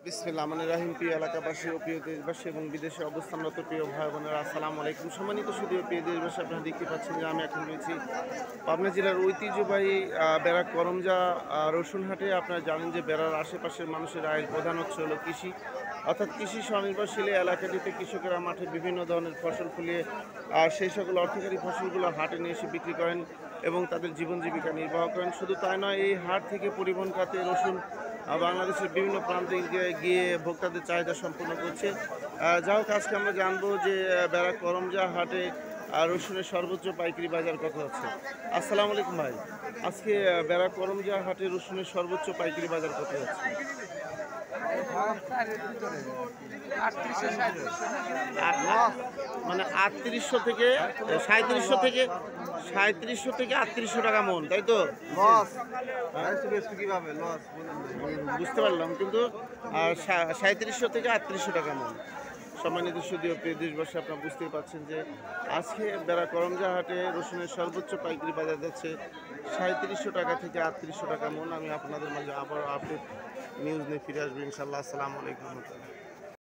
বিসমিল্লাহ মানে রাহিম প্রিয় এলাকাবাসী ও প্রিয় দেশবাসী এবং বিদেশে অবস্থানরত প্রিয় ভাই বোনেরা আসসালামু আলাইকুম। সম্মানিত শুধু প্রিয় দেশবাসী, আপনারা দেখতে পাচ্ছেন যে আমি এখন রয়েছি পাবনা জেলার ঐতিহ্যবাহী বেড়া করমজা রসুনহাটে। আপনারা জানেন যে বেড়ার আশেপাশের মানুষের আয়ের প্রধান উৎস হলো কৃষি, অর্থাৎ কৃষি স্বনির্ভরশীল এলাকাটিতে কৃষকেরা মাঠে বিভিন্ন ধরনের ফসল ফলিয়ে সেই সকল অর্থকারী ফসলগুলো হাটে নিয়ে এসে বিক্রি করেন এবং তাদের জীবন জীবিকা নির্বাহ করেন। শুধু তাই নয়, এই হাট থেকে পরিবহন খাতে রসুন বাংলাদেশের বিভিন্ন প্রান্তে গিয়ে ভোক্তাদের চাহিদা সম্পূর্ণ করছে। যা হোক, আজকে আমরা জানবো যে বেড়া করমজা হাটে রসুনের সর্বোচ্চ পাইকারি বাজার কত হচ্ছে। আসসালামু আলাইকুম ভাই, আজকে বেড়া করমজা হাটে রসুনের সর্বোচ্চ পাইকারি বাজার কত হচ্ছে? মানে 3800 থেকে 3700 থেকে 3800 টাকা মন, তাই তো? বুঝতে পারলাম, কিন্তু 3700 থেকে 3800 টাকা মন। সম্মানিত সুদীয় প্রিয় দেশবাসী, আপনারা বুঝতেই পারছেন যে আজকে বেড়া করমজা হাটে রসুনের সর্বোচ্চ পাইকারি বাজার যাচ্ছে 3700 টাকা থেকে 3800 টাকা মন। আমি আপনাদের মাঝে আবার আপডেট নিউজ নিয়ে ফিরে আসবো ইনশাল্লাহ। আসসালামু আলাইকুম।